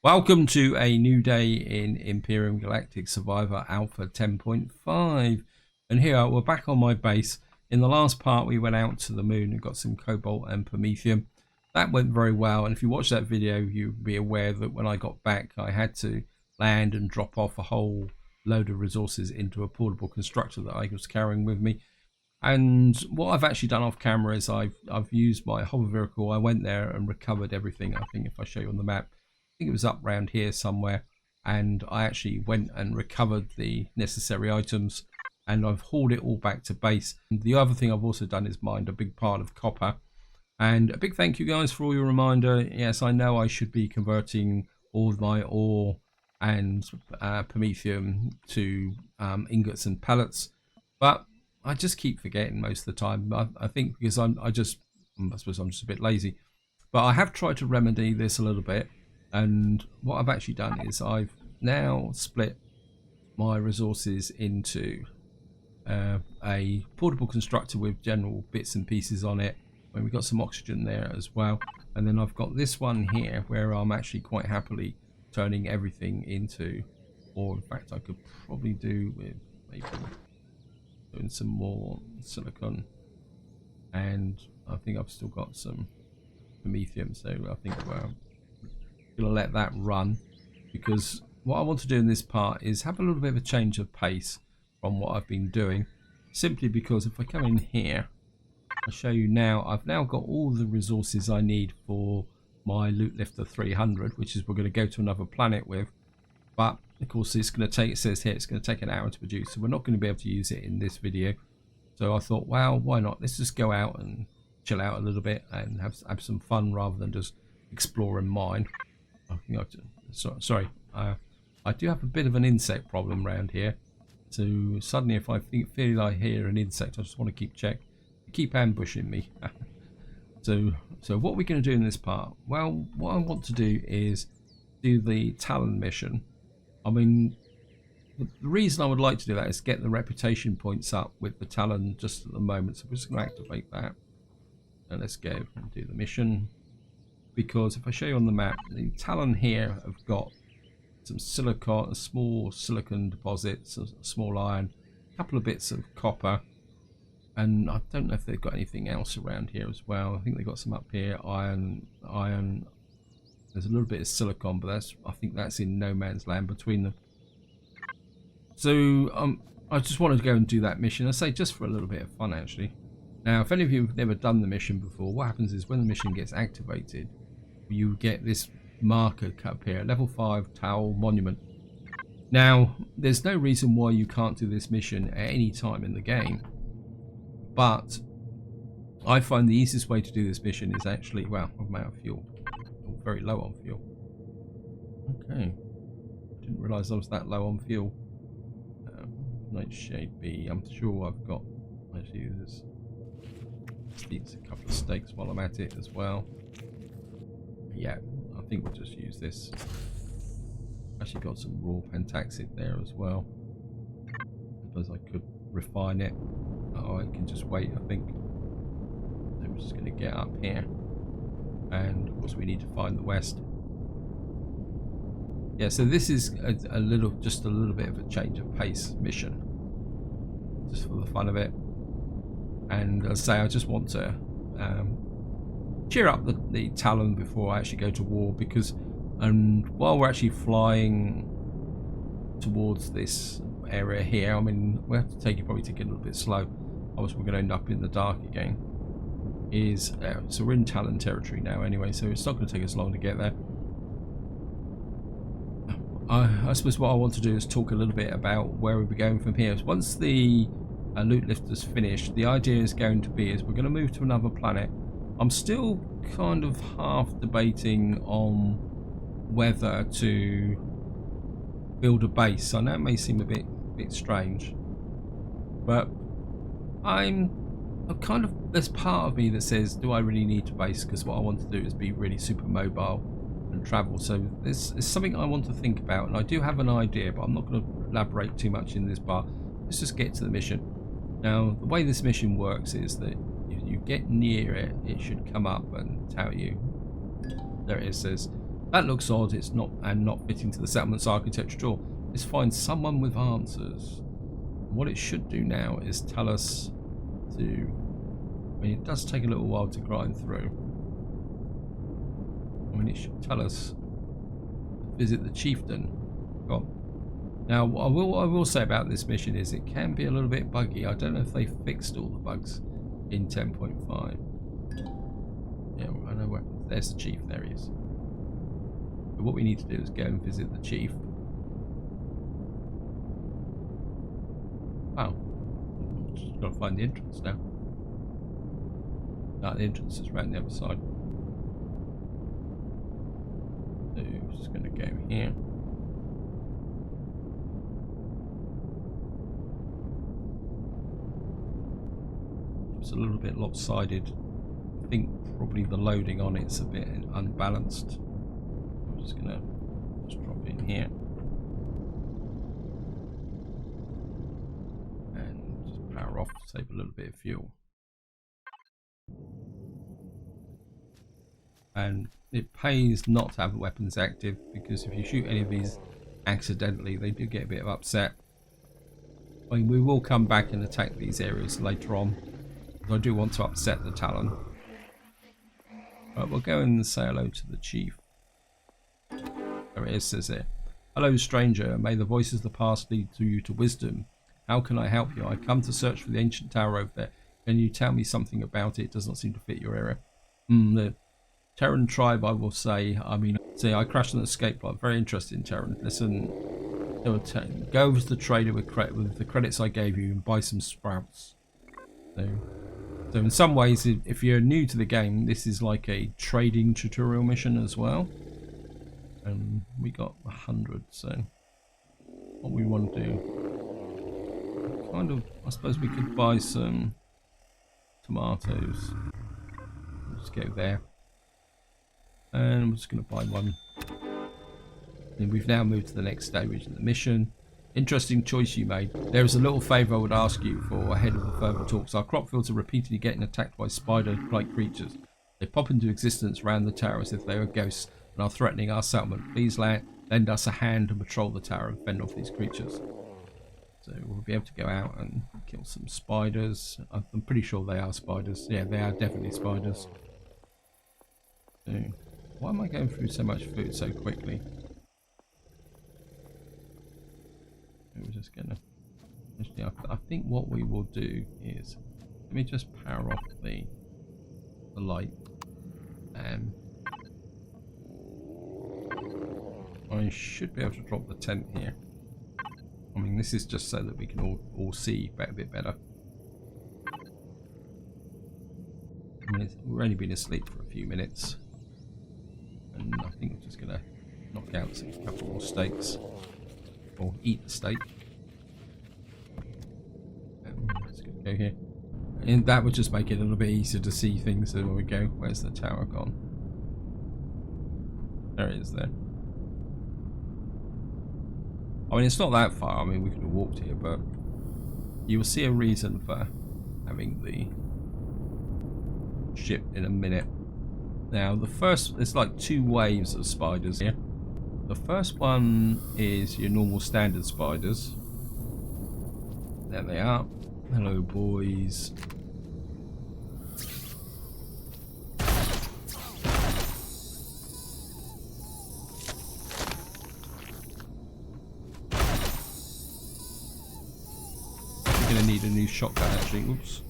Welcome to a new day in Empyrion Galactic Survival Alpha 10.5, and here we're back on my base. In the last part we went out to the moon and got some cobalt and promethium. That went very well, and if you watch that video you'll be aware that when I got back I had to land and drop off a whole load of resources into a portable constructor that I was carrying with me. And what I've actually done off camera is I've used my hover vehicle. I went there and recovered everything. I think if I show you on the map, I think it was up around here somewhere, and I actually went and recovered the necessary items and I've hauled it all back to base. And the other thing I've also done is mined a big part of copper. And a big thank you guys for all your reminder. Yes, I know I should be converting all of my ore and promethium to ingots and pellets, but I just keep forgetting most of the time. I think because I suppose I'm just a bit lazy, but I have tried to remedy this a little bit. And what I've actually done is I've now split my resources into a portable constructor with general bits and pieces on it. And we've got some oxygen there as well. And then I've got this one here where I'm actually quite happily turning everything into, or in fact I could probably do with maybe doing some more silicon. And I think I've still got some promethium, so I think we're gonna let that run, because what I want to do in this part is have a little bit of a change of pace from what I've been doing, simply because if I come in here, I'll show you now, I've now got all the resources I need for my loot lifter 300, which is we're going to go to another planet with. But of course it's going to take, it says here it's going to take an hour to produce, so we're not going to be able to use it in this video. So I thought, well, why not, let's just go out and chill out a little bit and have some fun rather than just explore and mine. I do have a bit of an insect problem around here, so suddenly if I feel I hear an insect, I just want to keep ambushing me. so what we're going to do in this part, well, what I want to do is do the Talon mission. I mean, the reason I would like to do that is get the reputation points up with the Talon just at the moment, so we're just going to activate that. And let's go and do the mission. Because if I show you on the map, the Talon here have got some silicon, small silicon deposits, a small iron, a couple of bits of copper, and I don't know if they've got anything else around here as well. I think they've got some up here, iron. There's a little bit of silicon, but I think that's in no man's land between them. So I just wanted to go and do that mission. I say just for a little bit of fun, actually. Now, if any of you have never done the mission before, what happens is when the mission gets activated, you get this marker up here, level 5 Talon Monument. Now, there's no reason why you can't do this mission at any time in the game, but I find the easiest way to do this mission is actually, well, I'm out of fuel, I'm very low on fuel. Okay, didn't realise I was that low on fuel. Nightshade B, I'm sure I've got, actually there's, let's eat a couple of steaks while I'm at it as well. Yeah, I think we'll just use this. Actually got some raw pentaxid there as well. I suppose I could refine it. Oh, I can just wait, I think. So we're just going to get up here. And of course we need to find the west. Yeah, so this is just a little bit of a change of pace mission. Just for the fun of it. And as I say, I just want to cheer up the Talon before I actually go to war, because while we're actually flying towards this area here, I mean, we have to probably take it a little bit slow, otherwise we're going to end up in the dark again. So we're in Talon territory now anyway, so it's not going to take us long to get there. I suppose what I want to do is talk a little bit about where we'll be going from here. Once the loot lifter's finished, the idea is going to be we're going to move to another planet. I'm still kind of half debating on whether to build a base. I know it may seem a bit strange, but I'm kind of, there's part of me that says, do I really need to base? Because what I want to do is be really super mobile and travel. So this is something I want to think about, and I do have an idea, but I'm not going to elaborate too much in this part. Let's just get to the mission. Now, the way this mission works is that if you get near it, it should come up and tell you. There it is, says That looks odd. It's not fitting to the settlement's architecture at all. Let's find someone with answers. What it should do now is tell us to. I mean, it does take a little while to grind through. I mean, it should tell us to visit the chieftain. Go on. Now, what I will say about this mission is it can be a little bit buggy. I don't know if they fixed all the bugs in 10.5. Yeah, I know where. There's the chief. There he is. But what we need to do is go and visit the chief. Oh, just got to find the entrance now. No, the entrance is around the other side. So, just going to go here. It's a little bit lopsided. I think probably the loading on it's a bit unbalanced. I'm just going to drop in here. And just power off to save a little bit of fuel. And it pays not to have the weapons active, because if you shoot any of these accidentally, they do get a bit of upset. I mean, we will come back and attack these areas later on. I do want to upset the Talon. Right, we'll go and say hello to the chief. There it is, says it. Hello, stranger. May the voices of the past lead you to wisdom. How can I help you? I come to search for the ancient tower over there. Can you tell me something about it? It does not seem to fit your area. The Terran tribe, I will say. I mean, see, I crashed an escape pod. Very interesting, Terran. Listen, go over to the trader with the credits I gave you and buy some sprouts. So in some ways, if you're new to the game, this is like a trading tutorial mission as well. And we got 100, so what we want to do, kind of, I suppose we could buy some tomatoes. We'll just go there. And I'm just going to buy one. And we've now moved to the next stage of the mission. Interesting choice you made. There is a little favour I would ask you for ahead of the further talks. Our crop fields are repeatedly getting attacked by spider-like creatures. They pop into existence around the tower as if they were ghosts and are threatening our settlement. Please lend us a hand to patrol the tower and fend off these creatures. So we'll be able to go out and kill some spiders. I'm pretty sure they are spiders. Yeah, they are definitely spiders. So, why am I going through so much food so quickly? We're just gonna. Actually, I think what we will do is, let me just power off the light, and I should be able to drop the tent here. I mean, this is just so that we can all see a bit better. I mean, we've only been asleep for a few minutes, and I think we're just gonna knock out a couple more steaks. Or eat the steak. Let's go here. And that would just make it a little bit easier to see things. So there we go. Where's the tower gone? There it is there. I mean, it's not that far. I mean, we could have walked here, but you will see a reason for having the ship in a minute. Now, there's like 2 waves of spiders here. The first one is your normal standard spiders. There they are. Hello, boys. We're going to need a new shotgun, actually. Oops.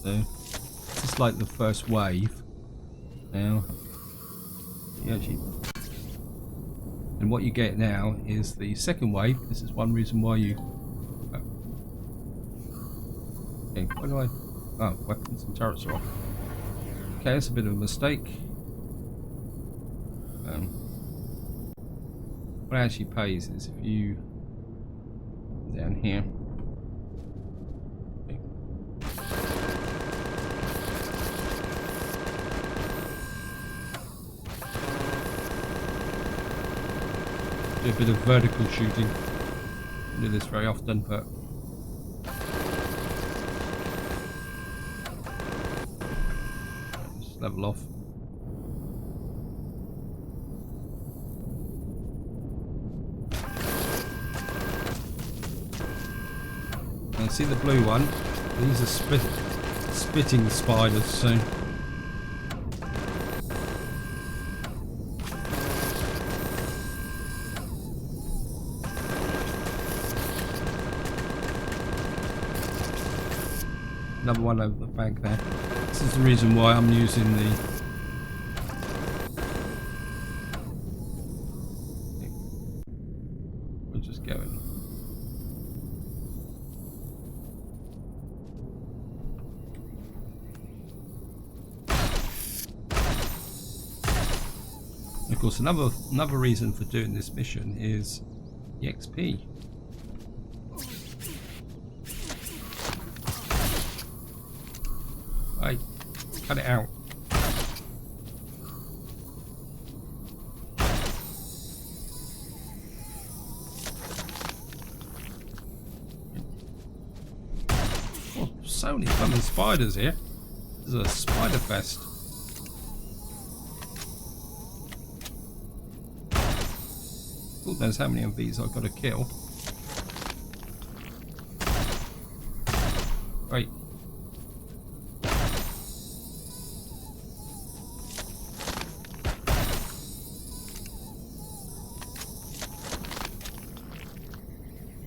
So, like the first wave. Now, and what you get now is the second wave. This is one reason why you. Okay, why do I? Oh, weapons and turrets are off. Okay, that's a bit of a mistake. What it actually pays is if you down here. A bit of vertical shooting. I don't do this very often, but Let's level off. And see the blue one? These are spitting spiders, so another one over the back there. This is the reason why I'm using the we're just going. Of course, another reason for doing this mission is the XP. Hey, cut it out. Oh, so many blooming spiders here. This is a spider fest. God knows how many of these I've got to kill. Right.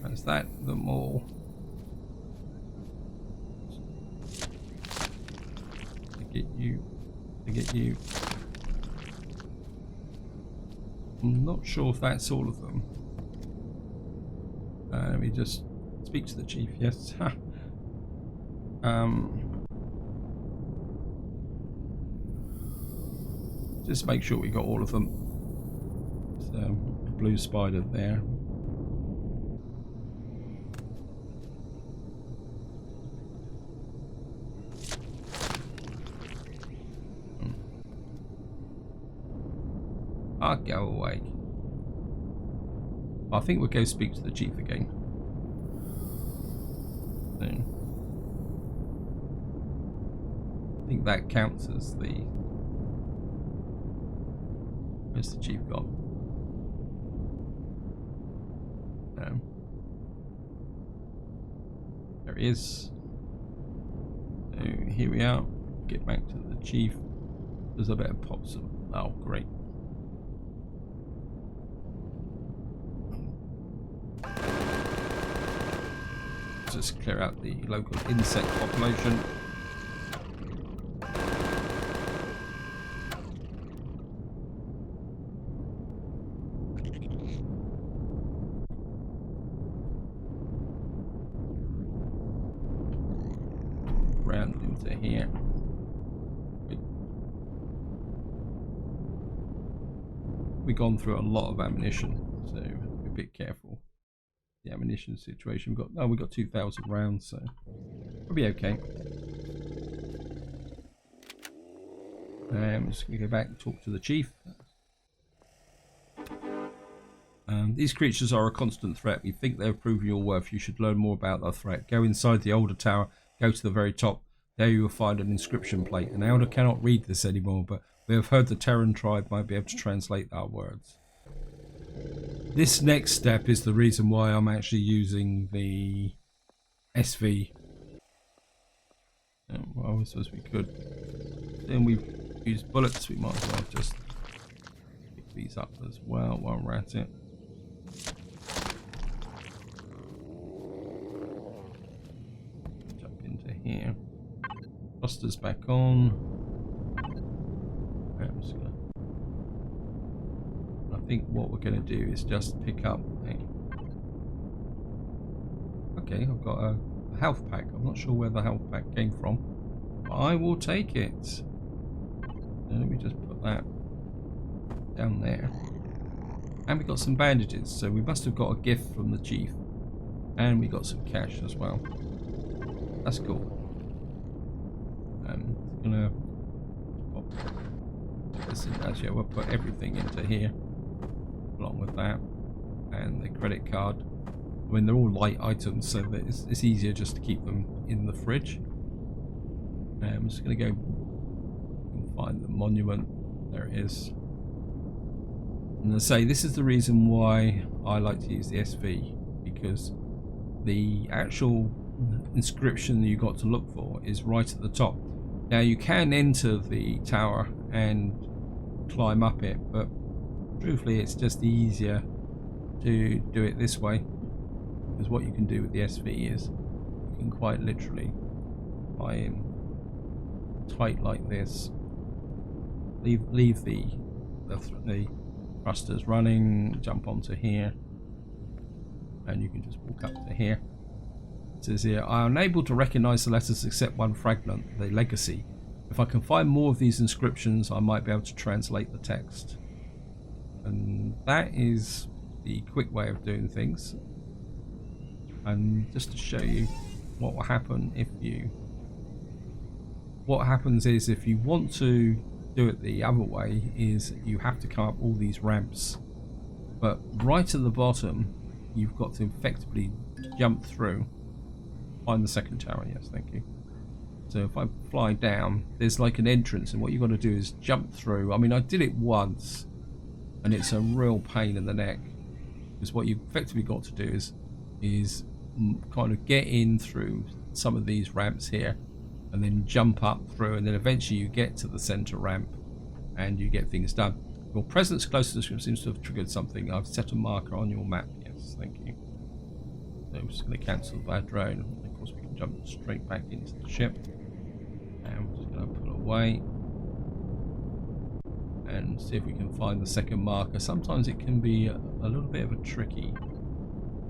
That's that, the more. To get you. To get you. I'm not sure if that's all of them. Let me just speak to the chief. Yes. Just make sure we got all of them. So, a blue spider there. I'll go away. I think we'll go speak to the chief again. So, I think that counts as the... Where's the chief gone? There he is. So here we are. Get back to the chief. There's a bit of pops. Oh, great. Just clear out the local insect population. Round into here. We've gone through a lot of ammunition, so be a bit careful. The ammunition situation. We've got 2,000 rounds, so we'll be okay. I'm just going to go back and talk to the chief. These creatures are a constant threat. We think they've proven your worth. You should learn more about their threat. Go inside the older tower. Go to the very top. There you will find an inscription plate. An elder cannot read this anymore, but we have heard the Terran tribe might be able to translate our words. This next step is the reason why I'm actually using the SV. Well, I suppose we could. Then we've used bullets. We might as well just pick these up as well while we're at it. Jump into here. Clusters back on. I'm just gonna. I think what we're going to do is just pick up a... Okay, I've got a health pack. I'm not sure where the health pack came from, but I will take it. Let me just put that down there. And we got some bandages, so we must have got a gift from the chief. And we got some cash as well. That's cool. I'm gonna pop this in. Actually, we'll put everything into here along with that, and the credit card. I mean, they're all light items, so that it's easier just to keep them in the fridge. I'm just going to go find the monument. There it is. And I say this is the reason why I like to use the SV, because the actual inscription that you got to look for is right at the top. Now you can enter the tower and climb up it, but truthfully it's just easier to do it this way, because what you can do with the SV is you can quite literally fly in tight like this, leave the thrusters running, jump onto here, and you can just walk up to here. It says here, I am unable to recognize the letters except one fragment, the legacy. If I can find more of these inscriptions, I might be able to translate the text. And that is the quick way of doing things. And just to show you what will happen if you... What happens is, if you want to do it the other way, is you have to come up all these ramps. But right at the bottom, you've got to effectively jump through. Find the second tower, yes, thank you. So if I fly down, there's like an entrance, and what you've got to do is jump through. I mean, I did it once, and it's a real pain in the neck, because what you've effectively got to do is kind of get in through some of these ramps here, and then jump up through, and then eventually you get to the center ramp, and you get things done. Your presence close to the ship seems to have triggered something. I've set a marker on your map. Yes, thank you. So I'm just going to cancel that drone. Of course, we can jump straight back into the ship. And we're just going to pull away and see if we can find the second marker. Sometimes it can be a little bit of a tricky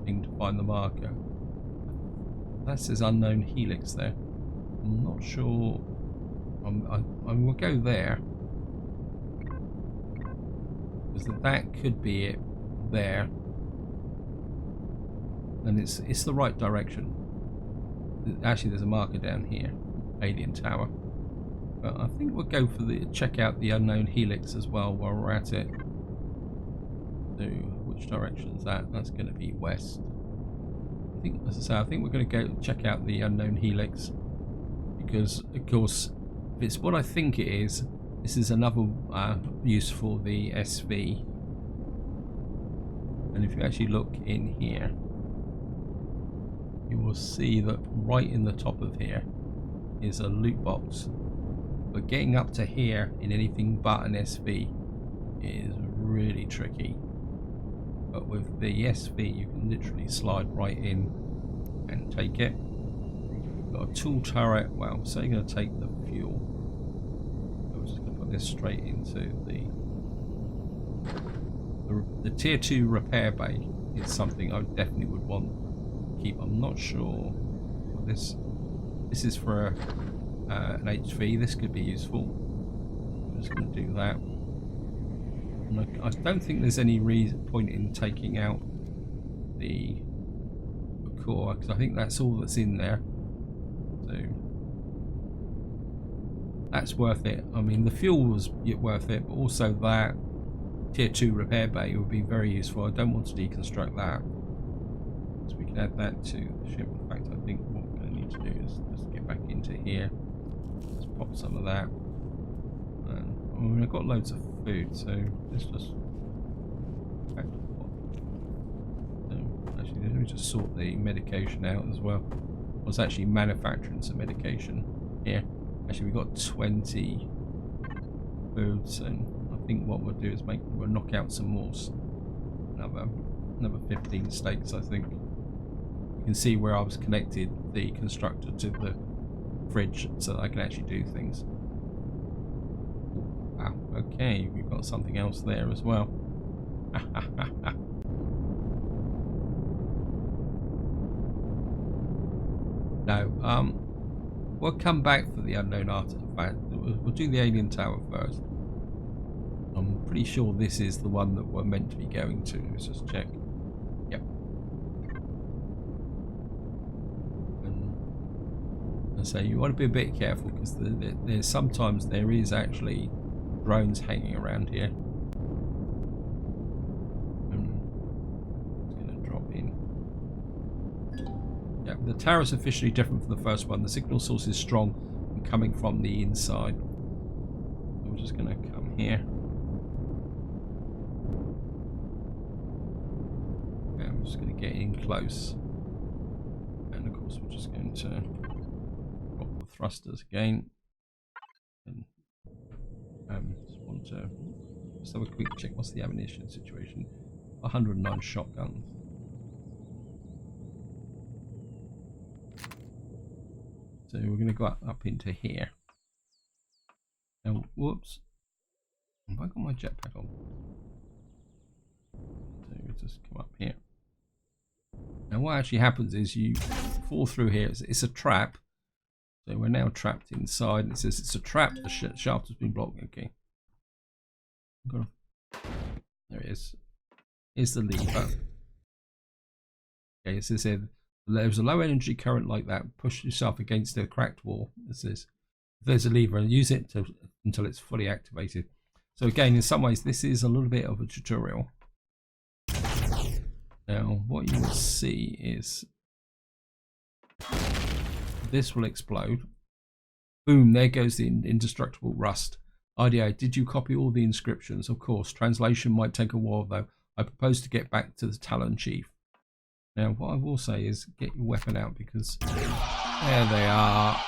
thing to find the marker. That says unknown helix there. I'm not sure. I will go there, because that could be it there, and it's the right direction. Actually, there's a marker down here, alien tower. But I think we'll go for the check out the unknown helix as well while we're at it. So which direction is that? That's going to be west. I think, as I say, I think we're going to go check out the unknown helix, because of course if it's what I think it is, this is another use for the SV. And if you actually look in here, you will see that right in the top of here is a loot box. But getting up to here in anything but an SV is really tricky. But with the SV you can literally slide right in and take it. Got a tool turret. Well, so you're going to take the fuel. I'm just going to put this straight into the tier 2 repair bay. Is something I definitely would want to keep. I'm not sure what this is for an HV. This could be useful. I'm just going to do that. And I don't think there's any point in taking out the core, because I think that's all that's in there. So that's worth it. I mean, the fuel was worth it, but also that tier 2 repair bay would be very useful. I don't want to deconstruct that, so we can add that to the ship. In fact, I think what we're going to need to do is just get back into here. Let's pop some of that. And I mean, I've got loads of food, so let's just actually let me just sort the medication out as well. I was actually manufacturing some medication here. Actually, we've got 20 foods, and I think what we'll do is we'll knock out some more. Another 15 steaks, I think. You can see where I was connected the constructor to the fridge, so that I can actually do things. Wow, okay, we've got something else there as well. No, we'll come back for the unknown artifact. We'll do the alien tower first. I'm pretty sure this is the one that we're meant to be going to. Let's just check. Yep. And so you want to be a bit careful, because there's sometimes there is actually drones hanging around here. It's going to drop in. Yeah, the tower is officially different from the first one. The signal source is strong and coming from the inside. I'm just going to come here. Okay, I'm just going to get in close. And of course we're just going to drop the thrusters again. And just want to just have a quick check. What's the ammunition situation? 109 shotguns. So we're going to go up into here. Now, whoops. Have I got my jetpack on? So we'll just come up here. Now what actually happens is you fall through here. It's a trap. So we're now trapped inside. It says it's a trap. The shaft has been blocked. Okay. There it is. Here's the lever. Okay, it says here, there's a low energy current like that. Push yourself against a cracked wall. It says if there's a lever, and use it until it's fully activated. So again, in some ways, this is a little bit of a tutorial. Now, what you will see is this will explode. Boom, there goes the indestructible rust. IDA, did you copy all the inscriptions? Of course, translation might take a while though. I propose to get back to the Talon Chief. Now, what I will say is get your weapon out because there they are.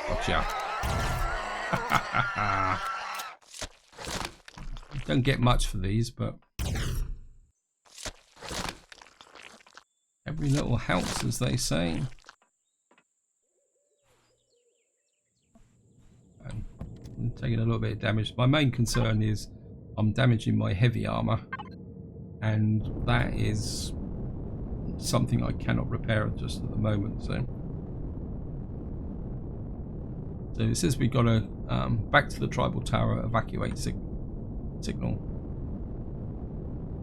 Gotcha. Don't get much for these, but every little helps, as they say. I'm taking a little bit of damage. My main concern is I'm damaging my heavy armor, and that is something I cannot repair just at the moment. So it says we've got to back to the tribal tower, evacuate signal.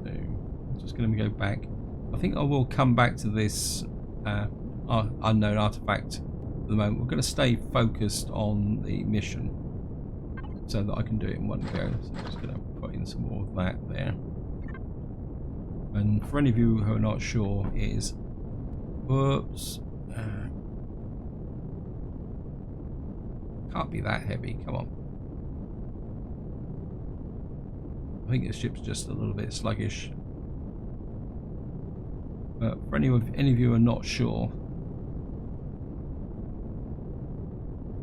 So I'm just going to go back. I think I will come back to this unknown artifact at the moment. We're going to stay focused on the mission so that I can do it in one go. So I'm just going to put in some more of that there. And for any of you who are not sure, it is whoops. Can't be that heavy, come on. I think the ship's just a little bit sluggish. But for any of you who are not sure,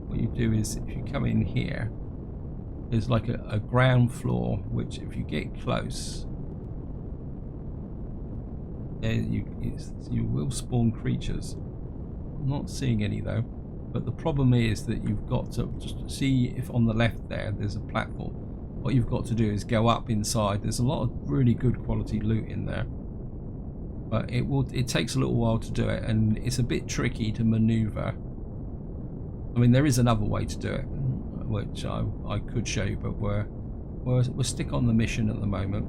what you do is if you come in here, there's like a ground floor, which if you get close, then you will spawn creatures. I'm not seeing any though. But the problem is that you've got to just see if on the left there's a platform. What you've got to do is go up inside. There's a lot of really good quality loot in there, but it takes a little while to do it, and it's a bit tricky to maneuver. I mean, there is another way to do it, which I could show you, but we're stick on the mission at the moment,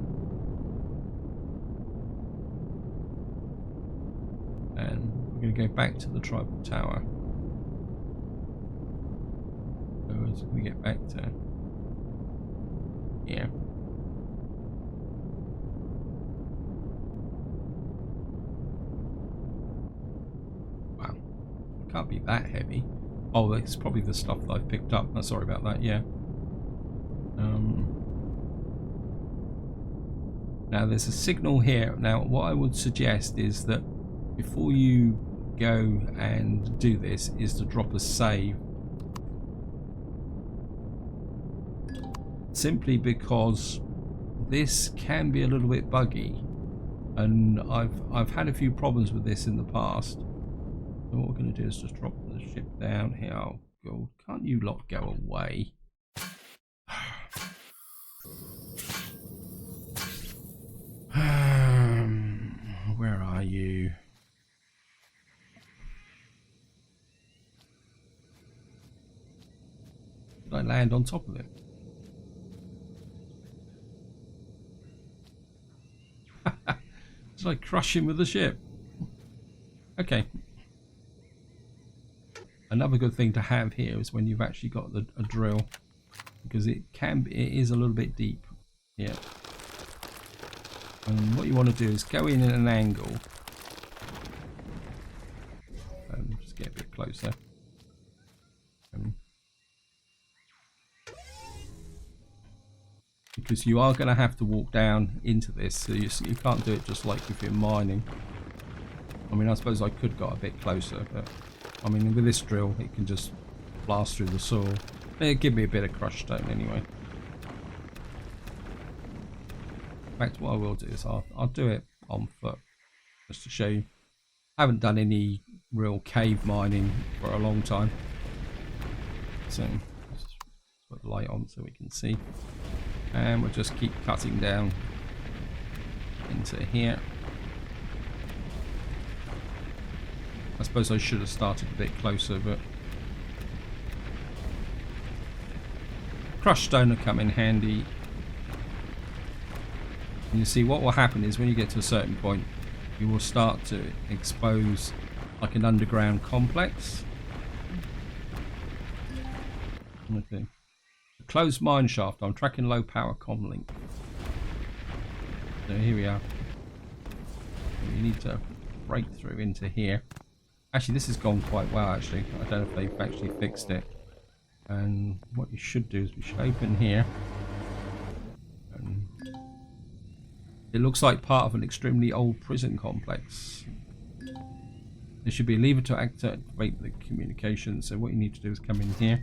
and we're going to go back to the tribal tower. As we get back to here. Wow, it can't be that heavy. Oh, it's probably the stuff that I've picked up. Sorry about that. Yeah. Now there's a signal here. Now what I would suggest is that before you go and do this is to drop a save. Simply because this can be a little bit buggy, and I've had a few problems with this in the past. So what we're going to do is just drop the ship down here. Oh God, can't you lot go away? Where are you? Did I land on top of it? Did I crush him with the ship? Okay. Another good thing to have here is when you've actually got a drill, because it is a little bit deep here. And what you want to do is go in at an angle. Just get a bit closer. Because you are going to have to walk down into this, so you can't do it just like if you're mining. I mean, I suppose I could got a bit closer, but I mean, with this drill, it can just blast through the soil. It'll give me a bit of crushed stone anyway. In fact, what I will do is I'll do it on foot, just to show you. I haven't done any real cave mining for a long time. So, let's just put the light on so we can see. And we'll just keep cutting down into here. I suppose I should have started a bit closer, but crushed stone will come in handy. And you see what will happen is when you get to a certain point, you will start to expose like an underground complex. Okay. Closed mine shaft. I'm tracking low power comm link. So here we are. You need to break through into here. Actually, this has gone quite well. Actually, I don't know if they've actually fixed it. And what you should do is we should open here. And it looks like part of an extremely old prison complex. There should be a lever to activate the communication. So what you need to do is come in here.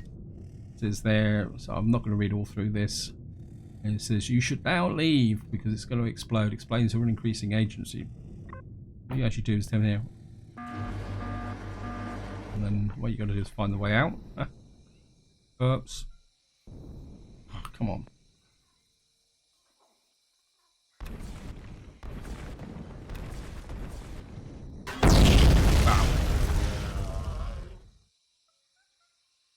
Is there, so I'm not going to read all through this, and it says you should now leave because it's going to explode. Explains over an increasing agency. What you actually do is down here, and then what you got to do is find the way out. Oops. Oh, come on.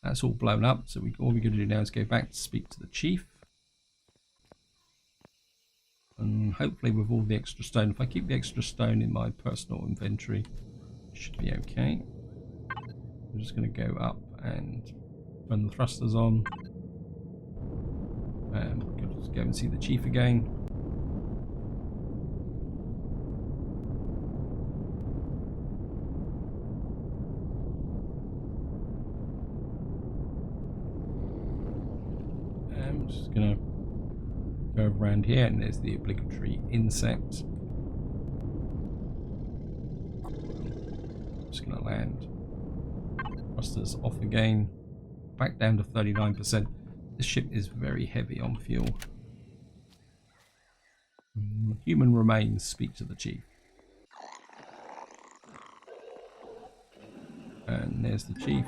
That's all blown up, so all we're going to do now is go back to speak to the chief. And hopefully with all the extra stone, if I keep the extra stone in my personal inventory, it should be okay. I'm just going to go up and turn the thrusters on. And we're going to just go and see the chief again. I'm just going to go around here, and there's the obligatory insect. I'm just going to land. Thrusters off again. Back down to 39%. This ship is very heavy on fuel. Human remains. Speak to the chief. And there's the chief.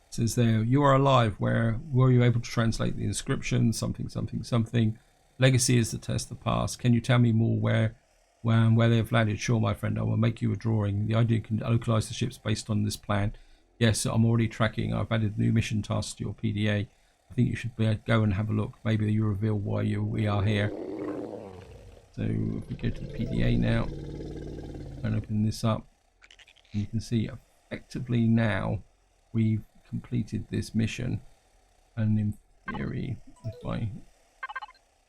It says there, you are alive. Were you able to translate the inscription? Something, something, something. Legacy is the test of the past. Can you tell me more where they have landed? Sure, my friend. I will make you a drawing. The idea can localize the ships based on this plan. Yes, I'm already tracking. I've added new mission tasks to your PDA. I think you should go and have a look. Maybe you reveal why we are here. So if we go to the PDA now and open this up, and you can see effectively now we've completed this mission. And in theory, if I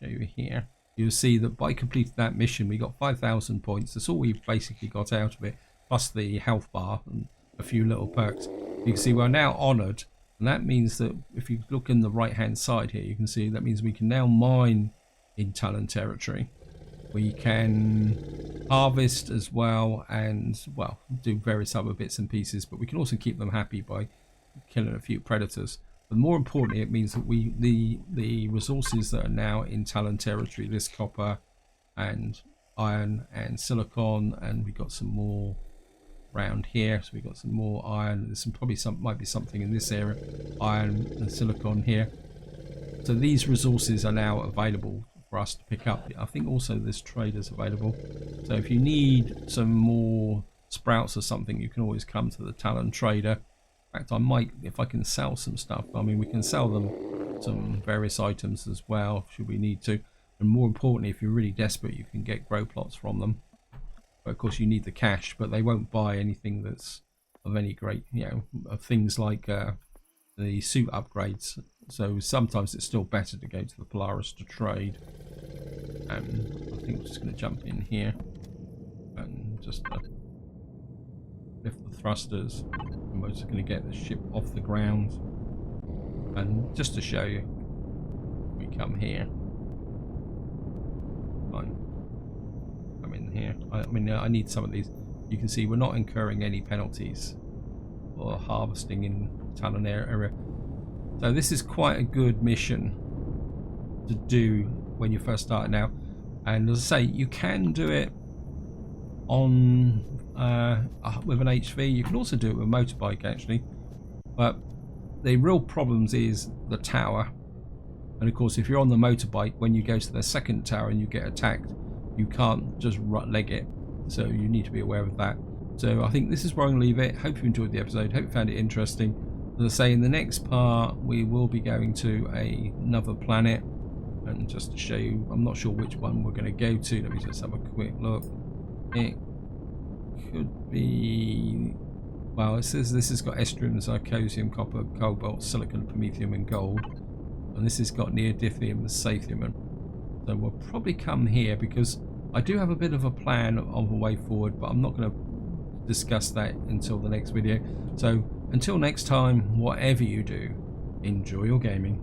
go here, you'll see that by completing that mission we got 5,000 points. That's all we've basically got out of it, plus the health bar and a few little perks. You can see we're now honoured, and that means that if you look in the right hand side here, you can see that means we can now mine in Talon territory. We can harvest as well, and well, do various other bits and pieces, but we can also keep them happy by killing a few predators. But more importantly, it means that the resources that are now in Talon territory, this copper and iron and silicon, and we got some more around here, so we got some more iron. There's might be something in this area, iron and silicon here. So these resources are now available for us to pick up. I think also there's traders available, so if you need some more sprouts or something, you can always come to the Talon trader In fact, I might, if I can sell some stuff. I mean, we can sell them some various items as well, should we need to. And more importantly, if you're really desperate, you can get grow plots from them. But of course, you need the cash, but they won't buy anything that's of any great, you know, of things like the suit upgrades. So sometimes it's still better to go to the Polaris to trade. And I think we're just going to jump in here and just lift the thrusters. And we're just going to get the ship off the ground. And just to show you, we come here. Fine. Come in here. I mean, I need some of these. You can see we're not incurring any penalties for harvesting in Talon area. So this is quite a good mission to do when you're first starting out. And as I say, you can do it on with an HV. You can also do it with a motorbike actually. But the real problems is the tower. And of course, if you're on the motorbike, when you go to the second tower and you get attacked, you can't just leg it. So you need to be aware of that. So I think this is where I'm going to leave it. Hope you enjoyed the episode. Hope you found it interesting. As I say, in the next part, we will be going to another planet. And just to show you, I'm not sure which one we're going to go to. Let me just have a quick look. It could be... Well, it says this has got estrium, zirconium, copper, cobalt, silicon, promethium and gold. And this has got neodymium and sathium. So we'll probably come here because I do have a bit of a plan of a way forward, but I'm not going to discuss that until the next video. So until next time, whatever you do, enjoy your gaming.